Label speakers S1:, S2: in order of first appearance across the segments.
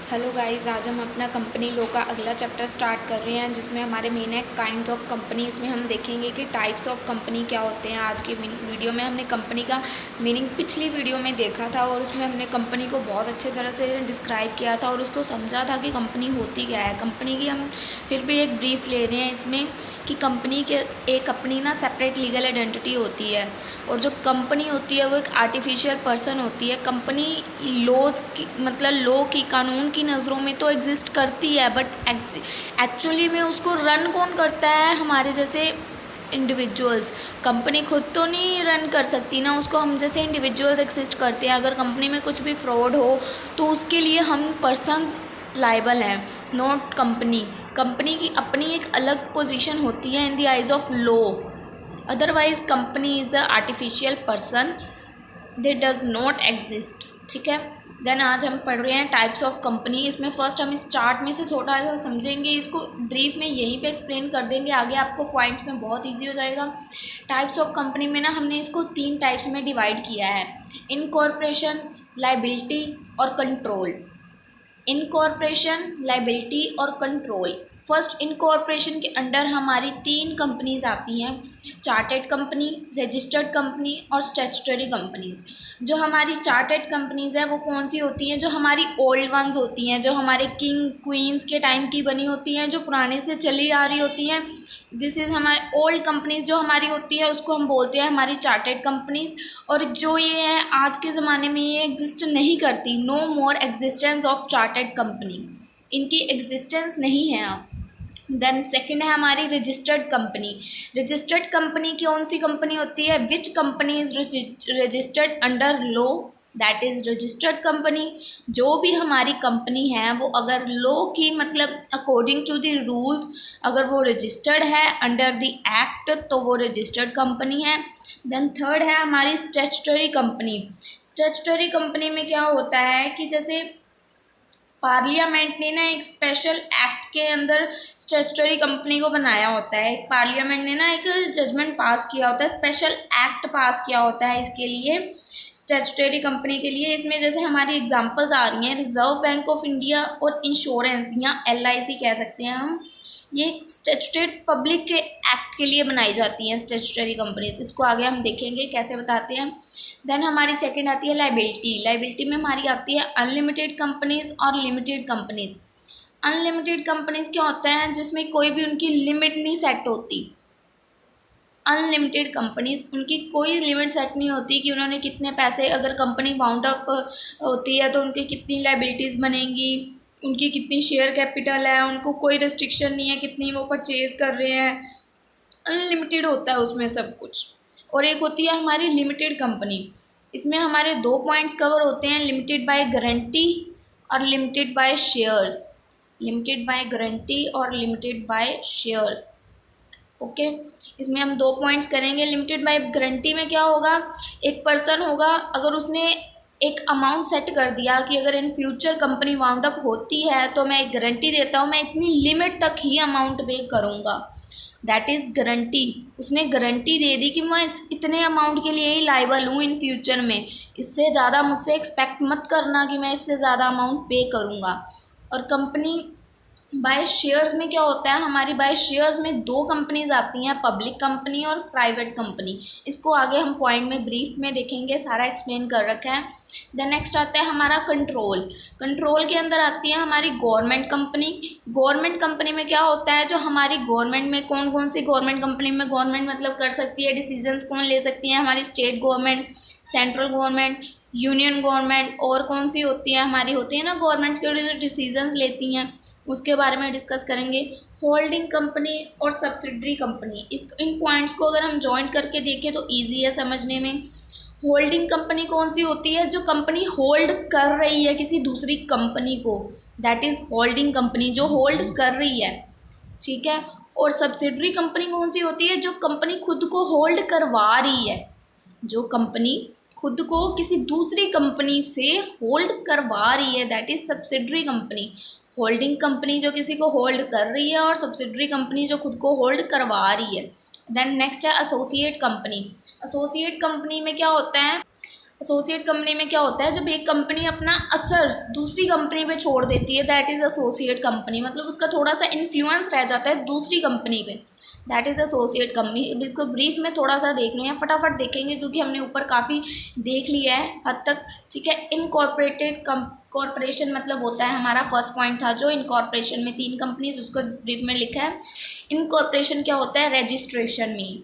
S1: Hello guys, आज हम अपना कंपनी लॉ का अगला चैप्टर स्टार्ट कर रहे हैं जिसमें हमारे मेन है काइंड्स ऑफ कंपनी। इसमें हम देखेंगे कि टाइप्स ऑफ कंपनी क्या होते हैं। आज के वीडियो में हमने कंपनी का मीनिंग पिछली वीडियो में देखा था और उसमें हमने कंपनी को बहुत अच्छे तरह से डिस्क्राइब किया था और उसको समझा था कि कंपनी होती क्या है। कंपनी की हम फिर भी एक ब्रीफ ले रहे हैं इसमें कि कंपनी के एक अपनी ना सेपरेट लीगल आइडेंटिटी होती है और जो कंपनी होती है वो एक आर्टिफिशियल पर्सन होती है। कंपनी लॉज की मतलब लॉ की कानून की नज़रों में तो एग्जिस्ट करती है, बट एक्चुअली में उसको रन कौन करता है? हमारे जैसे इंडिविजुअल्स। कंपनी खुद तो नहीं रन कर सकती ना, उसको हम जैसे इंडिविजुअल्स एग्जिस्ट करते हैं। अगर कंपनी में कुछ भी फ्रॉड हो तो उसके लिए हम पर्सन्स लाइबल हैं, नॉट कंपनी। कंपनी की अपनी एक अलग पोजीशन होती है in the eyes of law. Otherwise company is a artificial person, they does not exist. ठीक है। देन आज हम पढ़ रहे हैं टाइप्स ऑफ कंपनी। इसमें फर्स्ट हम इस चार्ट में से छोटा सा समझेंगे, इसको ब्रीफ में यहीं पे एक्सप्लेन कर देंगे, आगे आपको पॉइंट्स में बहुत इजी हो जाएगा। टाइप्स ऑफ कंपनी में ना हमने इसको 3 टाइप्स में डिवाइड किया है: इनकॉर्पोरेशन, लायबिलिटी और कंट्रोल। इनकॉर्पोरेशन, लायबिलिटी और कंट्रोल। फर्स्ट, इनकॉर्पोरेशन के अंडर हमारी 3 कंपनीज आती हैं: चार्टेड कंपनी, रजिस्टर्ड कंपनी और स्टैट्यूटरी कंपनीज। जो हमारी चार्टेड कंपनीज हैं वो कौन सी होती हैं? जो हमारी ओल्ड वंस होती हैं, जो हमारे किंग क्वींस के टाइम की बनी होती हैं, जो पुराने से चली आ रही होती हैं। दिस इज़ हमारे ओल्ड कंपनीज जो हमारी होती है, उसको हम बोलते हैं हमारी चार्टेड कंपनीज। और जो ये है आज के ज़माने में ये एग्जिस्ट नहीं करती, no more existence of chartered company, इनकी एग्जिस्टेंस नहीं है अब। देन सेकंड है हमारी रजिस्टर्ड कंपनी। रजिस्टर्ड कंपनी कौन सी कंपनी होती है? Which company is registered under law, that is registered company. जो भी हमारी कंपनी है वो अगर लॉ की मतलब अकॉर्डिंग टू द रूल्स अगर वो रजिस्टर्ड है अंडर द एक्ट तो वो रजिस्टर्ड कंपनी है। देन थर्ड है हमारी स्टैट्यूटरी कंपनी। स्टैट्यूटरी कंपनी में क्या होता है कि जैसे पार्लियामेंट ने ना एक स्पेशल एक्ट के अंदर स्टैट्यूटरी कंपनी को बनाया होता है। पार्लियामेंट ने ना एक जजमेंट पास किया होता है, स्पेशल एक्ट पास किया होता है इसके लिए, स्टैट्यूटरी कंपनी के लिए। इसमें जैसे हमारी एग्जांपल्स आ रही हैं रिजर्व बैंक ऑफ इंडिया और इंश्योरेंस या LIC कह सकते हैं हम। ये स्टैट्यूटरी पब्लिक के एक्ट के लिए बनाई जाती हैं स्टैट्यूटरी कंपनीज। इसको आगे हम देखेंगे कैसे बताते हैं। देन हमारी सेकंड आती है लायबिलिटी। लायबिलिटी में हमारी आती है अनलिमिटेड कंपनीज और लिमिटेड कंपनीज। अनलिमिटेड कंपनीज क्या होता है? जिसमें कोई भी उनकी लिमिट नहीं सेट होती। अनलिमिटेड कंपनीज, उनकी कोई लिमिट सेट नहीं होती कि उन्होंने कितने पैसे, अगर कंपनी वाउंड अप होती है तो उनकी कितनी लायबिलिटीज़ बनेंगी, उनकी कितनी शेयर कैपिटल है, उनको कोई रिस्ट्रिक्शन नहीं है कितनी वो परचेज कर रहे हैं। अनलिमिटेड होता है उसमें सब कुछ। और एक होती है हमारी लिमिटेड कंपनी। इसमें हमारे 2 पॉइंट्स कवर होते हैं: लिमिटेड बाय गारंटी और limited by shares. Limited by guarantee और लिमिटेड बाय शेयर्स। ओके। इसमें हम 2 पॉइंट्स करेंगे। लिमिटेड बाय गारंटी में क्या होगा? एक पर्सन होगा, अगर उसने एक अमाउंट सेट कर दिया कि अगर in future company wound up होती है तो मैं एक गारंटी देता हूँ, मैं इतनी लिमिट तक ही अमाउंट पे करूँगा, दैट इज़ गारंटी। उसने गारंटी दे दी कि मैं इतने अमाउंट के लिए ही लाइबल हूँ इन फ्यूचर में, इससे ज़्यादा मुझसे एक्सपेक्ट मत करना कि मैं इससे ज़्यादा अमाउंट पे करूँगा। और कंपनी बाय शेयर्स में क्या होता है? हमारी बाय शेयर्स में 2 कंपनीज आती हैं, पब्लिक कंपनी और प्राइवेट कंपनी। इसको आगे हम पॉइंट में ब्रीफ में देखेंगे, सारा एक्सप्लेन कर रखा है। देन नेक्स्ट आता है हमारा कंट्रोल। कंट्रोल के अंदर आती है हमारी गवर्नमेंट कंपनी। गवर्नमेंट कंपनी में क्या होता है? जो हमारी गवर्नमेंट में कौन कौन सी गवर्नमेंट कंपनी में गवर्नमेंट मतलब कर सकती है, डिसीजंस कौन ले सकती है? हमारी state government, central government, union government. और कौन सी होती है? हमारी होती है ना गवर्नमेंट्स के जो डिसीजंस लेती हैं, उसके बारे में डिस्कस करेंगे। होल्डिंग कंपनी और सब्सिडरी कंपनी, इन पॉइंट्स को अगर हम जॉइन करके देखें तो ईजी है समझने में। होल्डिंग कंपनी कौन सी होती है? जो कंपनी होल्ड कर रही है किसी दूसरी कंपनी को, दैट इज़ होल्डिंग कंपनी, जो होल्ड कर रही है। ठीक है। और सब्सिडरी कंपनी कौन सी होती है? जो कंपनी खुद को होल्ड करवा रही है, जो कंपनी खुद को किसी दूसरी कंपनी से होल्ड करवा रही है, that is subsidiary company. Holding company जो किसी को होल्ड कर रही है और सब्सिडरी कंपनी जो खुद को होल्ड करवा रही है। देन नेक्स्ट है एसोसिएट कंपनी। एसोसिएट कंपनी में क्या होता है? एसोसिएट कंपनी में क्या होता है, जब एक कंपनी अपना असर दूसरी कंपनी पे छोड़ देती है, दैट इज़ एसोसिएट कंपनी, मतलब उसका थोड़ा सा इन्फ्लुएंस रह जाता है दूसरी कंपनी पे, दैट इज़ एसोसिएट कंपनी। इसको ब्रीफ में थोड़ा सा देख लें, फटाफट देखेंगे क्योंकि हमने ऊपर काफ़ी देख लिया है हद तक, ठीक है। इनकॉर्पोरेटेड कॉर्पोरेशन मतलब होता है, हमारा फर्स्ट पॉइंट था जो इनकॉर्पोरेशन में 3 कंपनीज, उसको ब्रीफ में लिखा है। इनकॉर्पोरेशन क्या होता है, रजिस्ट्रेशन में,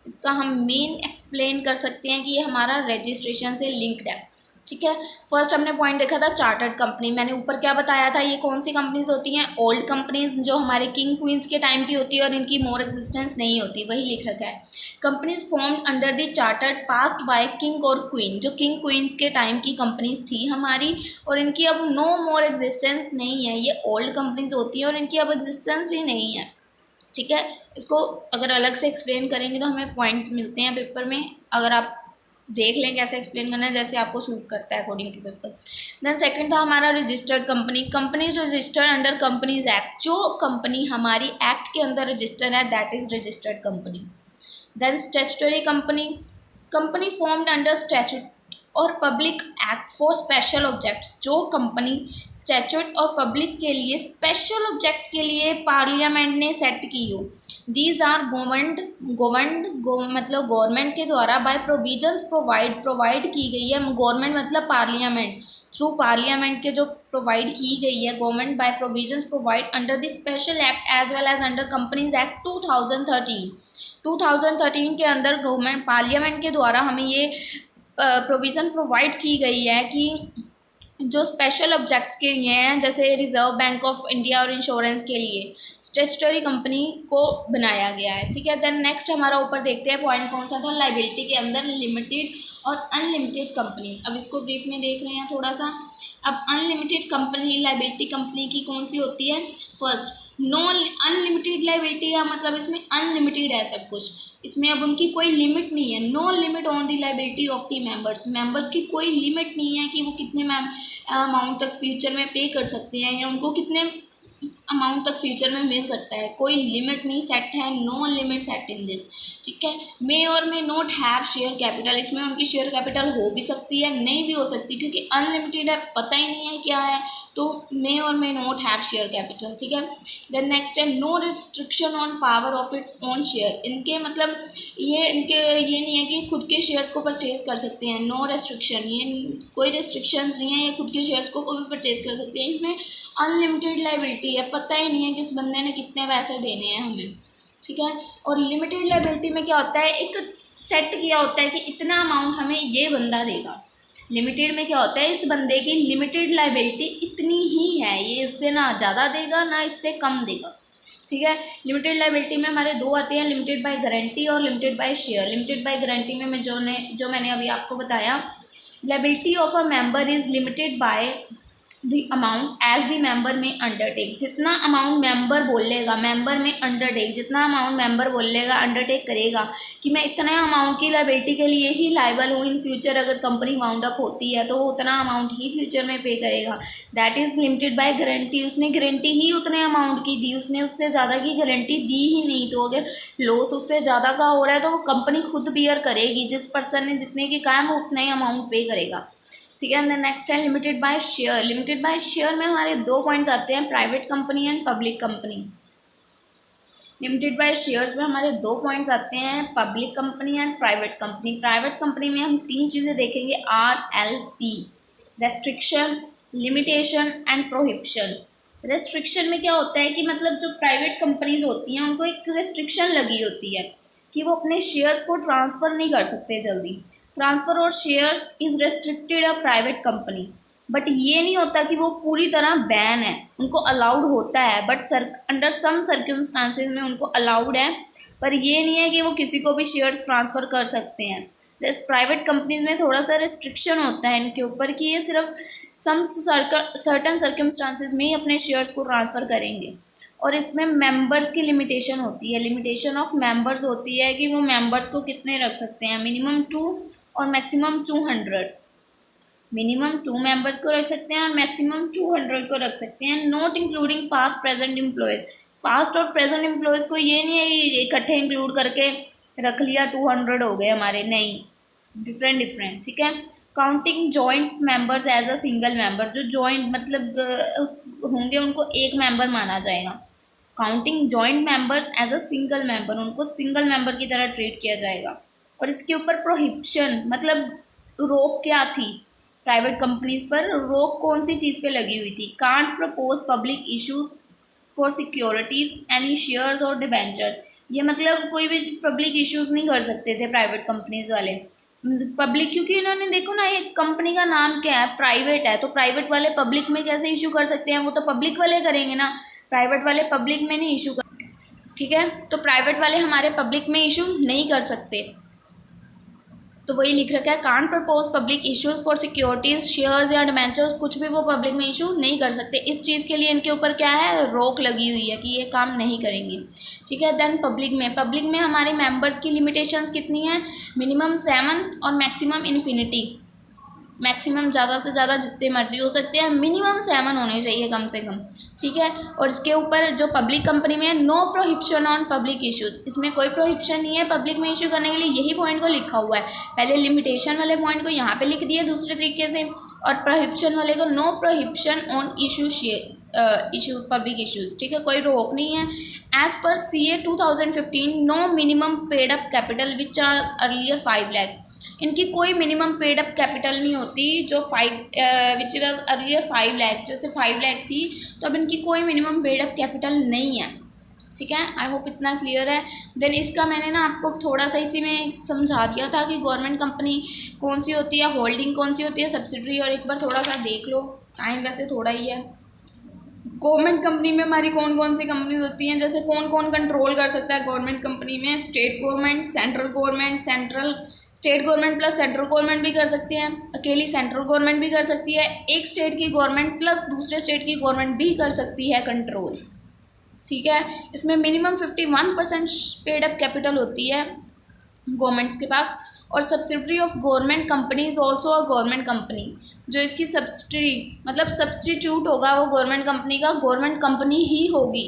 S1: इसका हम मेन एक्सप्लेन कर सकते हैं कि ये हमारा रजिस्ट्रेशन से लिंक्ड है, ठीक है। फर्स्ट हमने पॉइंट देखा था चार्टर्ड कंपनी, मैंने ऊपर क्या बताया था, ये कौन सी कंपनीज होती हैं, ओल्ड कंपनीज जो हमारे किंग क्वींस के टाइम की होती है और इनकी मोर एग्जिस्टेंस नहीं होती, वही लिख रखा है। Companies formed under the chartered passed by king और क्वीन, जो किंग क्वींस के टाइम की कंपनीज थी हमारी और इनकी अब नो मोर एग्जिस्टेंस नहीं है, ये ओल्ड कंपनीज होती हैं और इनकी अब एग्जिस्टेंस ही नहीं है, ठीक है। इसको अगर अलग से एक्सप्लेन करेंगे तो हमें पॉइंट मिलते हैं पेपर में, अगर आप देख लें कैसे एक्सप्लेन करना है, जैसे आपको सूट करता है according to paper. Then second था हमारा registered company, company registered under companies act, जो कंपनी हमारी एक्ट के अंदर रजिस्टर्ड है that is registered company. Then statutory company, company formed under statute और public act for special objects, जो company statute और पब्लिक के लिए स्पेशल ऑब्जेक्ट के लिए पार्लियामेंट ने सेट की हो, दीज आर मतलब गवर्नमेंट के द्वारा बाय प्रोविजंस प्रोवाइड की गई है, गवर्नमेंट मतलब पार्लियामेंट, थ्रू पार्लियामेंट के जो प्रोवाइड की गई है, government by provisions provide under the special act as well as under companies act 2013 के अंदर गवर्नमेंट पार्लियामेंट के द्वारा हमें ये प्रोविज़न प्रोवाइड की गई है कि जो स्पेशल ऑब्जेक्ट्स के लिए हैं, जैसे रिजर्व बैंक ऑफ इंडिया और इंश्योरेंस के लिए स्टैट्यूटरी कंपनी को बनाया गया है, ठीक है। देन नेक्स्ट हमारा ऊपर देखते हैं पॉइंट कौन सा था, लाइबिलिटी के अंदर लिमिटेड और अनलिमिटेड कंपनीज। अब इसको ब्रीफ में देख रहे हैं थोड़ा सा। अब अनलिमिटेड कंपनी लाइबिलिटी कंपनी की कौन सी होती है, फर्स्ट नो अनलिमिटेड लाइबिलिटी है, मतलब इसमें अनलिमिटेड है सब कुछ, इसमें अब उनकी कोई लिमिट नहीं है, no limit on the liability of the members की कोई लिमिट नहीं है कि वो कितने अमाउंट तक फ्यूचर में पे कर सकते हैं या उनको कितने अमाउंट तक फ्यूचर में मिल सकता है, कोई लिमिट नहीं सेट है, no limit set in this, ठीक है। May or may not have share capital, इसमें उनकी शेयर कैपिटल हो भी सकती है नहीं भी हो सकती, क्योंकि अनलिमिटेड है, पता ही नहीं है क्या है, तो may or may not have share capital, ठीक है। देन नेक्स्ट है no restriction on power of its own share, इनके मतलब ये नहीं है कि खुद के शेयर्स को परचेज कर सकते हैं, नो रेस्ट्रिक्शन, ये कोई रेस्ट्रिक्शंस नहीं है, ये खुद के शेयर्स को भी परचेज कर सकते हैं। इसमें अनलिमिटेड लाइबिलिटी है, पता ही नहीं है कि इस बंदे ने कितने पैसे देने हैं हमें, ठीक है। और लिमिटेड लाइबिलिटी में क्या होता है, एक सेट किया होता है कि इतना अमाउंट हमें ये बंदा देगा। लिमिटेड में क्या होता है, इस बंदे की लिमिटेड लाइबिलिटी इतनी ही है, ये इससे ना ज़्यादा देगा ना इससे कम देगा, ठीक है। लिमिटेड लाइबिलिटी में हमारे दो आते हैं, लिमिटेड बाय गारंटी और limited by share. Limited by guarantee में मैं जो मैंने अभी आपको बताया, liability of a member is limited by the amount as the member may undertake, जितना अमाउंट मेंबर बोलेगा, मेंबर में अंडरटेक, जितना अमाउंट मेंबर बोलेगा अंडरटेक करेगा कि मैं इतना अमाउंट की लाइबिलिटी के लिए ही लाइबल हूँ, इन फ्यूचर अगर कंपनी वाउंड अप होती है तो वो उतना अमाउंट ही फ्यूचर में पे करेगा, that is limited by guarantee. उसने गारंटी ही उतने अमाउंट की दी, उसने उससे ज़्यादा की गारंटी दी ही नहीं, तो अगर लॉस उससे ज़्यादा का हो रहा है तो वो कंपनी खुद बियर करेगी, जिस पर्सन ने जितने की कहा है वो उतना ही अमाउंट पे करेगा, ठीक है। नेक्स्ट है limited by share. Limited by share में हमारे दो पॉइंट्स आते हैं, private company and public company. Limited by shares में हमारे दो पॉइंट्स आते हैं, public company and private company. Private company में हम तीन चीज़ें देखेंगे, RLP, restriction, limitation and prohibition. Restriction में क्या होता है कि मतलब जो प्राइवेट कंपनीज होती हैं उनको एक रेस्ट्रिक्शन लगी होती है कि वो अपने शेयर्स को ट्रांसफ़र नहीं कर सकते जल्दी, ट्रांसफ़र और shares is restricted a private company, but ये नहीं होता कि वो पूरी तरह बैन है, उनको अलाउड होता है, बट अंडर सम सर्कमस्टांसेस में उनको अलाउड है, पर ये नहीं है कि वो किसी को भी शेयर्स ट्रांसफ़र कर सकते हैं। प्राइवेट कंपनीज में थोड़ा सा रिस्ट्रिक्शन होता है इनके ऊपर कि ये सिर्फ सम सर्टन सर्कमस्टांसेस में ही अपने शेयर्स को ट्रांसफ़र करेंगे, और इसमें मेंबर्स की लिमिटेशन होती है, लिमिटेशन ऑफ मेंबर्स होती है कि वो मेंबर्स को कितने रख सकते हैं, मिनिमम 2 और मैक्सिमम 200, मिनिमम 2 मेंबर्स को रख सकते हैं और मैक्सिमम 200 को रख सकते हैं, not including past present employees. Past और प्रेजेंट एम्प्लॉयज़ को ये नहीं है कि इकट्ठे इंक्लूड करके रख लिया 200 हो गए हमारे, नहीं,
S2: डिफरेंट डिफरेंट, ठीक है। Counting joint members as a single member, जो जॉइंट मतलब होंगे उनको एक मेंबर माना जाएगा। Counting joint members as a single member, उनको सिंगल मेंबर की तरह ट्रीट किया जाएगा। और इसके ऊपर प्रोहिबिशन मतलब रोक क्या थी, प्राइवेट कंपनीज पर रोक कौन सी चीज़ पे लगी हुई थी, can't propose public issues for securities any shares और डिबेंचर्स। ये मतलब कोई भी पब्लिक इश्यूज नहीं कर सकते थे प्राइवेट कंपनीज वाले, पब्लिक, क्योंकि इन्होंने देखो ना ये कंपनी का नाम क्या है, प्राइवेट है, तो प्राइवेट वाले पब्लिक में कैसे इशू कर सकते हैं, वो तो पब्लिक वाले करेंगे ना, प्राइवेट वाले पब्लिक में नहीं इशू कर, ठीक है। तो प्राइवेट वाले हमारे पब्लिक में इशू नहीं कर सकते, तो वही लिख रखा है can't propose public issues for securities shares या डिबेंचर्स, कुछ भी वो पब्लिक में इशू नहीं कर सकते। इस चीज़ के लिए इनके ऊपर क्या है, रोक लगी हुई है कि ये काम नहीं करेंगे, ठीक है। देन पब्लिक में हमारे मेंबर्स की लिमिटेशंस कितनी है, मिनिमम 7 और मैक्सिमम इन्फिनिटी, मैक्सिमम ज़्यादा से ज़्यादा जितने मर्जी हो सकते हैं, मिनिमम 7 होने चाहिए कम से कम, ठीक है। और इसके ऊपर जो पब्लिक कंपनी में no prohibition on public issues, इसमें कोई प्रोहिबिशन नहीं है पब्लिक में इशू करने के लिए, यही पॉइंट को लिखा हुआ है। पहले लिमिटेशन वाले पॉइंट को यहाँ पे लिख दिया दूसरे तरीके से, और प्रोहिबिशन वाले को no prohibition on issue public issues, ठीक है, कोई रोक नहीं है। एज पर CA 2015 no minimum paid up capital which are earlier 5 lakh, इनकी कोई मिनिमम पेड अप कैपिटल नहीं होती जो 5 विच वॉज अर्लियर 5 लाख, जैसे 5 लाख थी तो अब इनकी कोई मिनिमम पेड अप कैपिटल नहीं है, ठीक है। आई होप इतना क्लियर है। देन इसका मैंने ना आपको थोड़ा सा इसी में समझा दिया था कि गवर्नमेंट कंपनी कौन सी होती है, होल्डिंग कौन सी होती है, सब्सिडरी, और एक बार थोड़ा सा देख लो, टाइम वैसे थोड़ा ही है। गवर्नमेंट कंपनी में हमारी कौन कौन सी कंपनी होती हैं, जैसे कौन कौन कंट्रोल कर सकता है गवर्नमेंट कंपनी में, state government, state government plus central government भी कर सकते हैं, अकेली सेंट्रल गवर्नमेंट भी कर सकती है, एक स्टेट की गवर्नमेंट प्लस दूसरे स्टेट की गवर्नमेंट भी कर सकती है कंट्रोल, ठीक है। इसमें मिनिमम 51% पेड अप कैपिटल होती है गवर्नमेंट्स के पास। और subsidiary of government company is also a government company, जो इसकी सब्सिडरी मतलब सब्सटीट्यूट होगा वो गवर्नमेंट कंपनी का, गवर्नमेंट कंपनी ही होगी,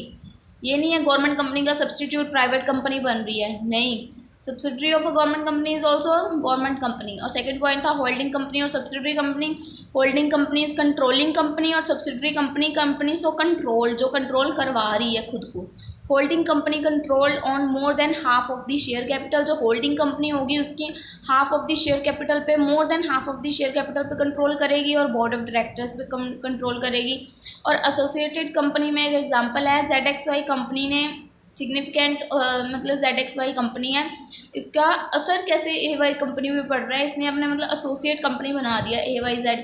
S2: ये नहीं है गवर्नमेंट कंपनी का सब्सटीट्यूट प्राइवेट कंपनी बन रही है, नहीं, subsidiary of a government company is also government company. और सेकंड पॉइंट था होल्डिंग कंपनी और subsidiary company. Holding company is controlling company और सब्सिडरी कंपनी सो कंट्रोल, जो कंट्रोल करवा रही है खुद को। Holding company control on more than half of the share capital, जो होल्डिंग कंपनी होगी उसकी half of the share capital पे, more than half of the share capital पे कंट्रोल करेगी और बोर्ड ऑफ डायरेक्टर्स पे कंट्रोल करेगी। और एसोसिएटेड कंपनी में एक एग्जांपल है ZXY कंपनी ने, सिग्निफिकेंट मतलब ZXY कंपनी है, इसका असर कैसे AY कंपनी में पड़ रहा है, इसने अपने मतलब एसोसिएट कंपनी बना दिया AY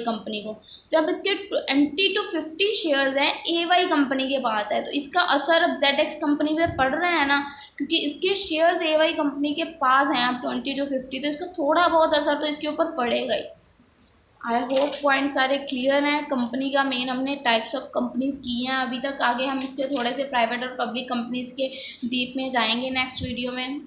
S2: कंपनी को, तो अब इसके 20 to 50 शेयर्स हैं AY कंपनी के पास है, तो इसका असर अब ZX कंपनी पे पड़ रहा है ना, क्योंकि इसके शेयर्स AY कंपनी के पास हैं अब 20 to 50, तो इसका थोड़ा बहुत असर तो इसके ऊपर पड़ेगा ही। आई होप पॉइंट सारे क्लियर हैं। कंपनी का मेन हमने टाइप्स ऑफ कंपनीज की हैं अभी तक, आगे हम इसके थोड़े से प्राइवेट और पब्लिक कंपनीज के डीप में जाएंगे नेक्स्ट वीडियो में।